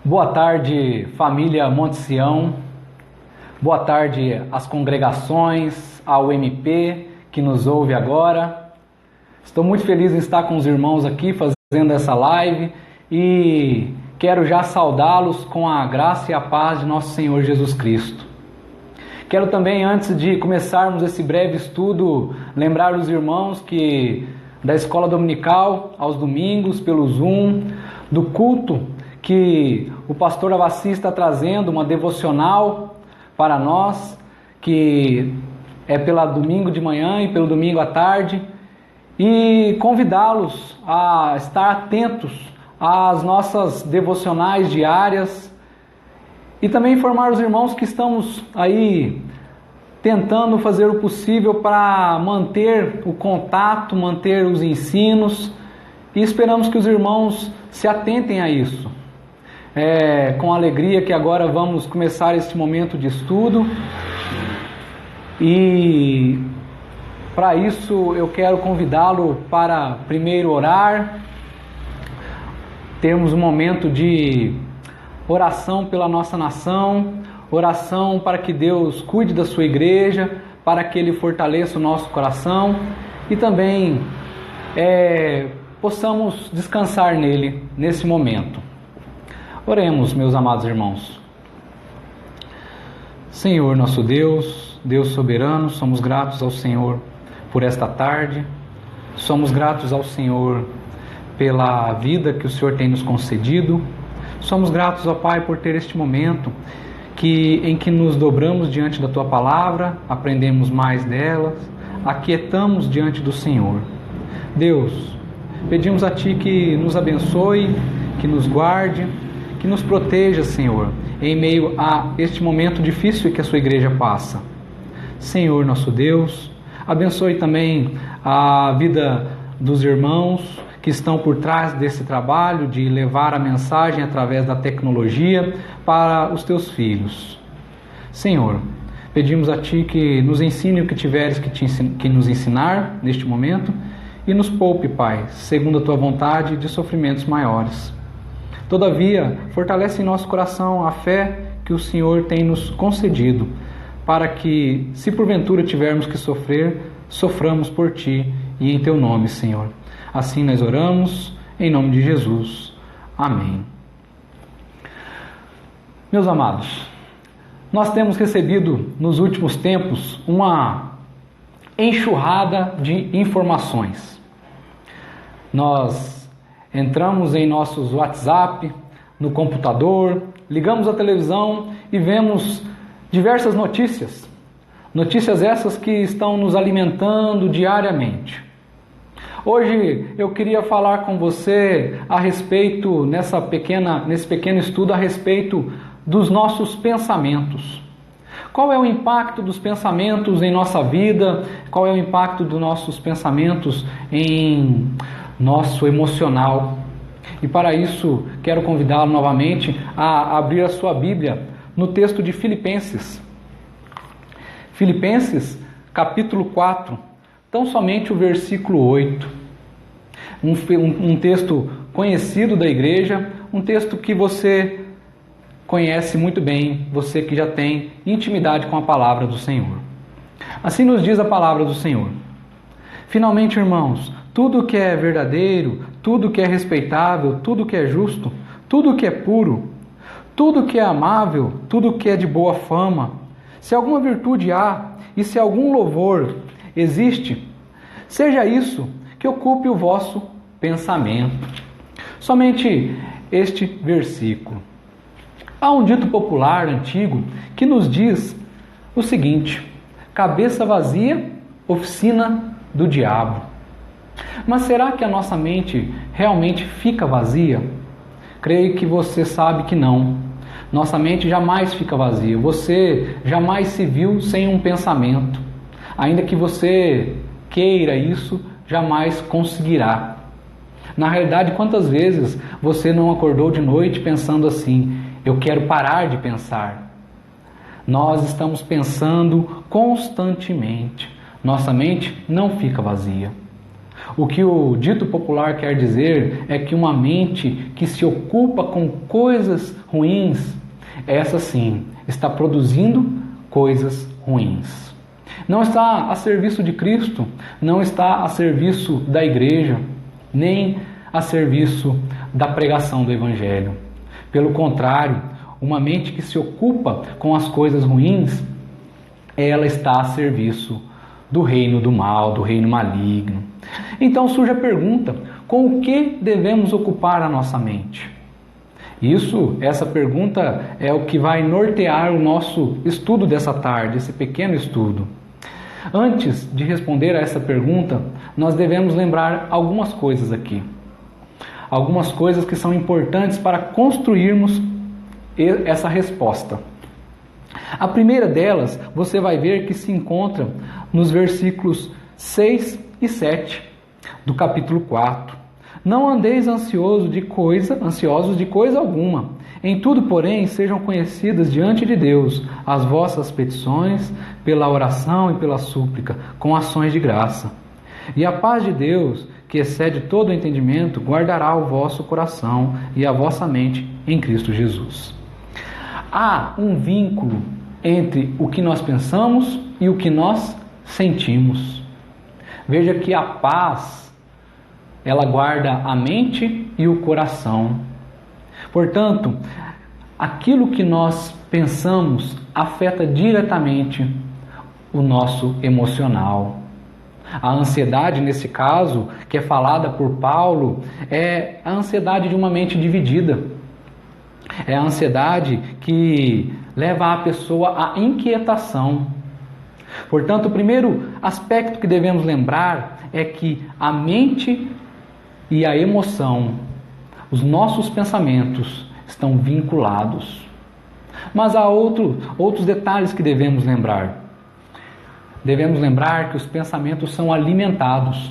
Boa tarde, família Monte Sião. Boa tarde às congregações, ao MP que nos ouve agora. Estou muito feliz em estar com os irmãos aqui fazendo essa live e quero já saudá-los com a graça e a paz de nosso Senhor Jesus Cristo. Quero também, antes de começarmos esse breve estudo, lembrar os irmãos que da escola dominical aos domingos pelo Zoom, do culto que o pastor Avassi está trazendo, uma devocional para nós, que é pelo domingo de manhã e pelo domingo à tarde, e convidá-los a estar atentos às nossas devocionais diárias e também informar os irmãos que estamos aí tentando fazer o possível para manter o contato, manter os ensinos, e esperamos que os irmãos se atentem a isso. Com alegria que agora vamos começar este momento de estudo, e para isso eu quero convidá-lo para primeiro orar, termos um momento de oração pela nossa nação, oração para que Deus cuide da sua igreja, para que Ele fortaleça o nosso coração e também possamos descansar nele nesse momento. Oremos, meus amados irmãos. Senhor nosso Deus, Deus soberano, somos gratos ao Senhor por esta tarde, somos gratos ao Senhor pela vida que o Senhor tem nos concedido, somos gratos ao Pai por ter este momento em que nos dobramos diante da Tua Palavra, aprendemos mais delas, aquietamos diante do Senhor. Deus, pedimos a Ti que nos abençoe, que nos guarde, que nos proteja, Senhor, em meio a este momento difícil que a Sua igreja passa. Senhor, nosso Deus, abençoe também a vida dos irmãos que estão por trás desse trabalho de levar a mensagem através da tecnologia para os Teus filhos. Senhor, pedimos a Ti que nos ensine o que tiveres que nos ensinar neste momento e nos poupe, Pai, segundo a Tua vontade, de sofrimentos maiores. Todavia, fortalece em nosso coração a fé que o Senhor tem nos concedido, para que, se porventura tivermos que sofrer, soframos por Ti e em Teu nome, Senhor. Assim nós oramos, em nome de Jesus. Amém. Meus amados, nós temos recebido nos últimos tempos uma enxurrada de informações. Nós entramos em nossos WhatsApp, no computador, ligamos a televisão e vemos diversas notícias. Notícias essas que estão nos alimentando diariamente. Hoje eu queria falar com você a respeito, nesse pequeno estudo, a respeito dos nossos pensamentos. Qual é o impacto dos pensamentos em nossa vida? Qual é o impacto dos nossos pensamentos em nosso emocional? E para isso quero convidá-lo novamente a abrir a sua Bíblia no texto de Filipenses. Filipenses, capítulo 4, tão somente o versículo 8. Um texto conhecido da igreja, um texto que você conhece muito bem, você que já tem intimidade com a palavra do Senhor. Assim nos diz a palavra do Senhor. Finalmente, irmãos, tudo que é verdadeiro, tudo que é respeitável, tudo que é justo, tudo que é puro, tudo que é amável, tudo que é de boa fama, se alguma virtude há e se algum louvor existe, seja isso que ocupe o vosso pensamento. Somente este versículo. Há um dito popular antigo que nos diz o seguinte: cabeça vazia, oficina do diabo. Mas será que a nossa mente realmente fica vazia? Creio que você sabe que não. Nossa mente jamais fica vazia. Você jamais se viu sem um pensamento. Ainda que você queira isso, jamais conseguirá. Na realidade, quantas vezes você não acordou de noite pensando assim: eu quero parar de pensar? Nós estamos pensando constantemente. Nossa mente não fica vazia. O que o dito popular quer dizer é que uma mente que se ocupa com coisas ruins, essa sim, está produzindo coisas ruins. Não está a serviço de Cristo, não está a serviço da igreja, nem a serviço da pregação do Evangelho. Pelo contrário, uma mente que se ocupa com as coisas ruins, ela está a serviço do reino do mal, do reino maligno. Então surge a pergunta: com o que devemos ocupar a nossa mente? Essa pergunta é o que vai nortear o nosso estudo dessa tarde, esse pequeno estudo. Antes de responder a essa pergunta, nós devemos lembrar algumas coisas aqui. Algumas coisas que são importantes para construirmos essa resposta. A primeira delas, você vai ver que se encontra nos versículos 6 e 7 do capítulo 4. Não andeis ansiosos de coisa alguma. Em tudo, porém, sejam conhecidas diante de Deus as vossas petições, pela oração e pela súplica, com ações de graça. E a paz de Deus, que excede todo o entendimento, guardará o vosso coração e a vossa mente em Cristo Jesus. Há um vínculo entre o que nós pensamos e o que nós sentimos. Veja que a paz, ela guarda a mente e o coração. Portanto, aquilo que nós pensamos afeta diretamente o nosso emocional. A ansiedade, nesse caso, que é falada por Paulo, é a ansiedade de uma mente dividida. É a ansiedade que leva a pessoa à inquietação. Portanto, o primeiro aspecto que devemos lembrar é que a mente e a emoção, os nossos pensamentos, estão vinculados. Mas há outros detalhes que devemos lembrar. Devemos lembrar que os pensamentos são alimentados.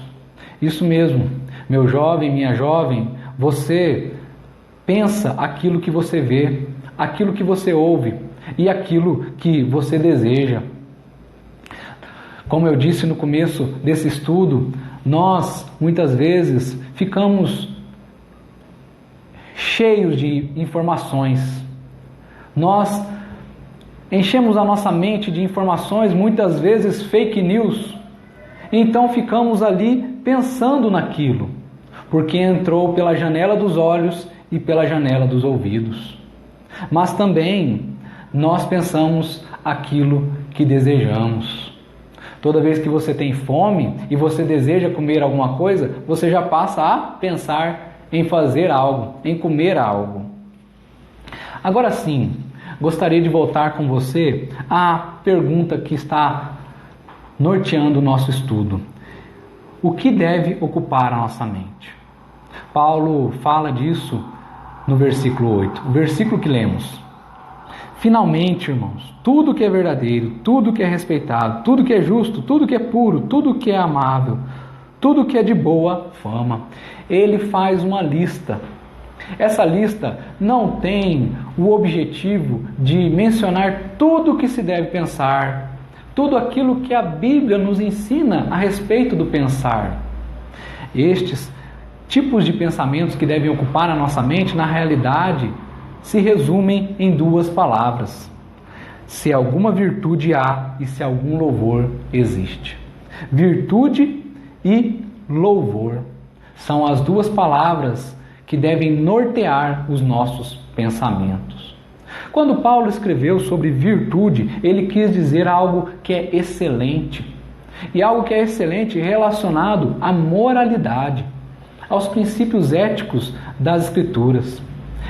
Isso mesmo, meu jovem, minha jovem, você pensa aquilo que você vê, aquilo que você ouve e aquilo que você deseja. Como eu disse no começo desse estudo, nós muitas vezes ficamos cheios de informações. Nós enchemos a nossa mente de informações, muitas vezes fake news. Então ficamos ali pensando naquilo, porque entrou pela janela dos olhos e pela janela dos ouvidos. Mas também nós pensamos aquilo que desejamos. Toda vez que você tem fome e você deseja comer alguma coisa, você já passa a pensar em fazer algo, em comer algo. Agora sim, gostaria de voltar com você à pergunta que está norteando o nosso estudo. O que deve ocupar a nossa mente? Paulo fala disso no versículo 8, o versículo que lemos. Finalmente, irmãos, tudo que é verdadeiro, tudo que é respeitado, tudo que é justo, tudo que é puro, tudo que é amável, tudo que é de boa fama. Ele faz uma lista. Essa lista não tem o objetivo de mencionar tudo o que se deve pensar, tudo aquilo que a Bíblia nos ensina a respeito do pensar. Estes tipos de pensamentos que devem ocupar a nossa mente, na realidade, se resumem em duas palavras: se alguma virtude há e se algum louvor existe. Virtude e louvor são as duas palavras que devem nortear os nossos pensamentos. Quando Paulo escreveu sobre virtude, ele quis dizer algo que é excelente. E algo que é excelente relacionado à moralidade, aos princípios éticos das Escrituras.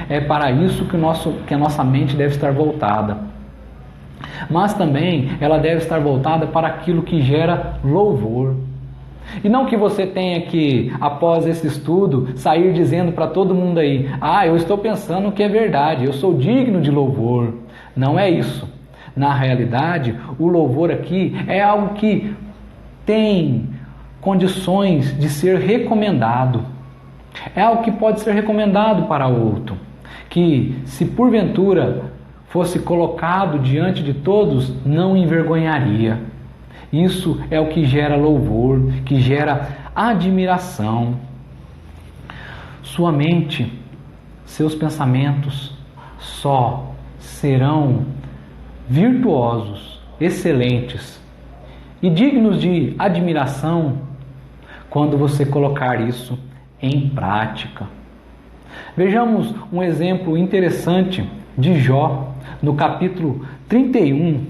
É para isso que a nossa mente deve estar voltada. Mas também ela deve estar voltada para aquilo que gera louvor. E não que você tenha que, após esse estudo, sair dizendo para todo mundo aí: eu estou pensando que é verdade, eu sou digno de louvor. Não é isso. Na realidade, o louvor aqui é algo que tem condições de ser recomendado. É algo que pode ser recomendado para outro, que se porventura fosse colocado diante de todos, não envergonharia. Isso é o que gera louvor, que gera admiração. Sua mente, seus pensamentos só serão virtuosos, excelentes e dignos de admiração quando você colocar isso em prática. Vejamos um exemplo interessante de Jó, no capítulo 31.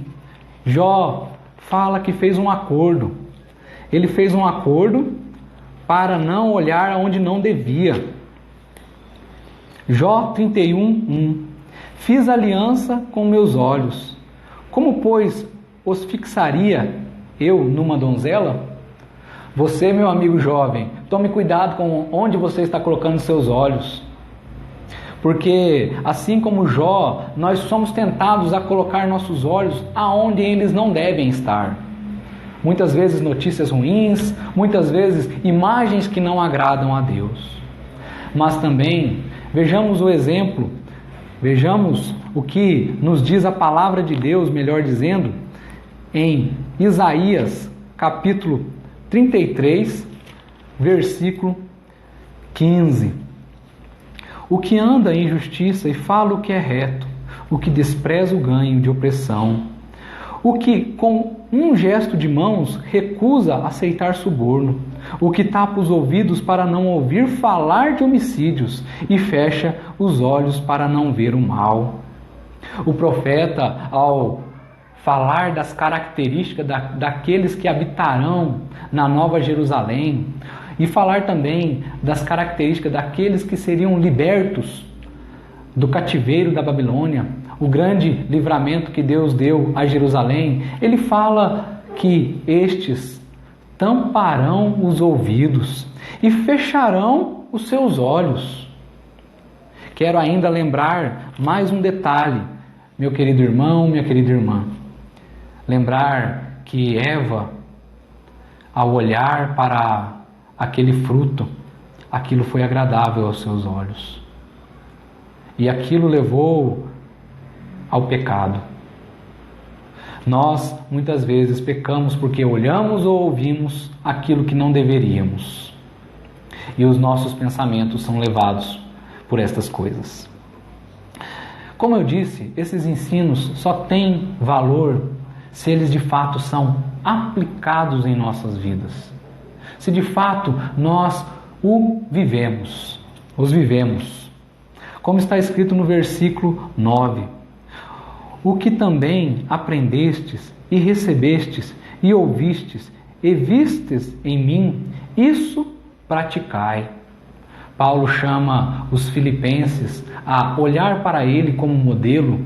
Jó fala que fez um acordo. Ele fez um acordo para não olhar aonde não devia. Jó 31:1. Fiz aliança com meus olhos. Como, pois, os fixaria eu numa donzela? Você, meu amigo jovem, tome cuidado com onde você está colocando seus olhos. Porque, assim como Jó, nós somos tentados a colocar nossos olhos aonde eles não devem estar. Muitas vezes notícias ruins, muitas vezes imagens que não agradam a Deus. Mas também, vejamos o exemplo, vejamos o que nos diz a palavra de Deus, melhor dizendo, em Isaías, capítulo 33, versículo 15. O que anda em justiça e fala o que é reto, o que despreza o ganho de opressão, o que com um gesto de mãos recusa aceitar suborno, o que tapa os ouvidos para não ouvir falar de homicídios e fecha os olhos para não ver o mal. O profeta, ao falar das características daqueles que habitarão na Nova Jerusalém, e falar também das características daqueles que seriam libertos do cativeiro da Babilônia, o grande livramento que Deus deu a Jerusalém, ele fala que estes tamparão os ouvidos e fecharão os seus olhos. Quero ainda lembrar mais um detalhe, meu querido irmão, minha querida irmã. Lembrar que Eva, ao olhar para aquele fruto, aquilo foi agradável aos seus olhos. E aquilo levou ao pecado. Nós, muitas vezes, pecamos porque olhamos ou ouvimos aquilo que não deveríamos. E os nossos pensamentos são levados por estas coisas. Como eu disse, esses ensinos só têm valor se eles de fato são aplicados em nossas vidas. Se de fato nós os vivemos. Como está escrito no versículo 9. O que também aprendestes e recebestes e ouvistes e vistes em mim, isso praticai. Paulo chama os filipenses a olhar para ele como modelo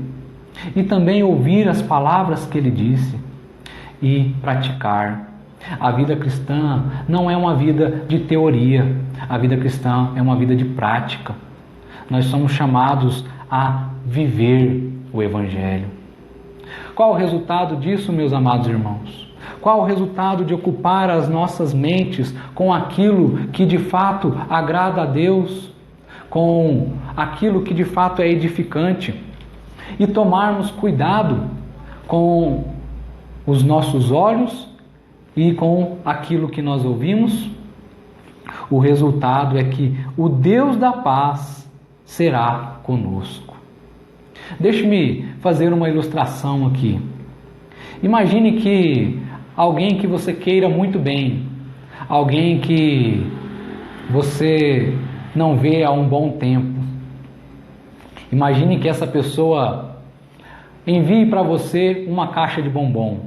e também ouvir as palavras que ele disse e praticar. A vida cristã não é uma vida de teoria, a vida cristã é uma vida de prática. Nós somos chamados a viver o Evangelho. Qual o resultado disso, meus amados irmãos? Qual o resultado de ocupar as nossas mentes com aquilo que de fato agrada a Deus, com aquilo que de fato é edificante, e tomarmos cuidado com os nossos olhos e com aquilo que nós ouvimos? O resultado é que o Deus da paz será conosco. Deixe-me fazer uma ilustração aqui. Imagine que alguém que você queira muito bem, alguém que você não vê há um bom tempo. Imagine que essa pessoa envie para você uma caixa de bombom.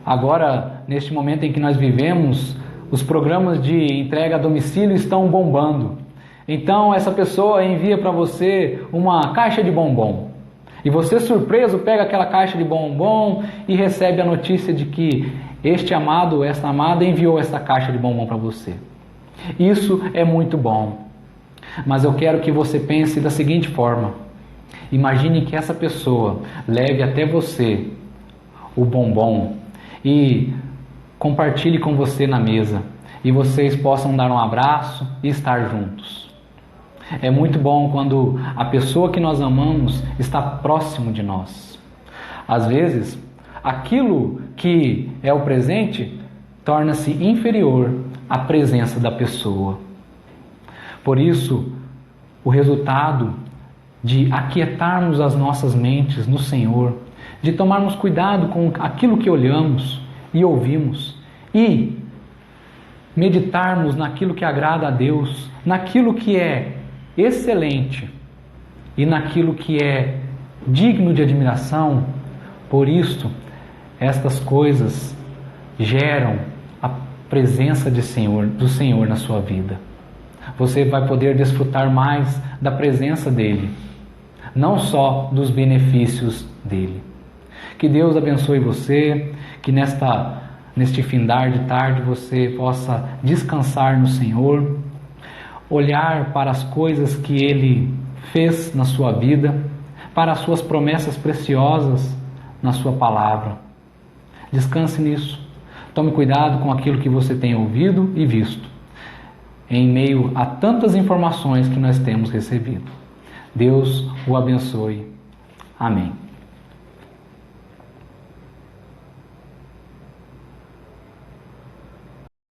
Agora, neste momento em que nós vivemos, os programas de entrega a domicílio estão bombando. Então, essa pessoa envia para você uma caixa de bombom. E você, surpreso, pega aquela caixa de bombom e recebe a notícia de que este amado ou essa amada enviou essa caixa de bombom para você. Isso é muito bom. Mas eu quero que você pense da seguinte forma. Imagine que essa pessoa leve até você o bombom e compartilhe com você na mesa. E vocês possam dar um abraço e estar juntos. É muito bom quando a pessoa que nós amamos está próximo de nós. Às vezes, Aquilo que é o presente torna-se inferior à presença da pessoa. Por isso, o resultado de aquietarmos as nossas mentes no Senhor, de tomarmos cuidado com aquilo que olhamos e ouvimos e meditarmos naquilo que agrada a Deus, naquilo que é excelente e naquilo que é digno de admiração. Por isto, estas coisas geram a presença do Senhor na sua vida. Você vai poder desfrutar mais da presença dele, não só dos benefícios dele. Que Deus abençoe você, que neste findar de tarde você possa descansar no Senhor, olhar para as coisas que Ele fez na sua vida, para as suas promessas preciosas na sua palavra. Descanse nisso. Tome cuidado com aquilo que você tem ouvido e visto, em meio a tantas informações que nós temos recebido. Deus o abençoe. Amém.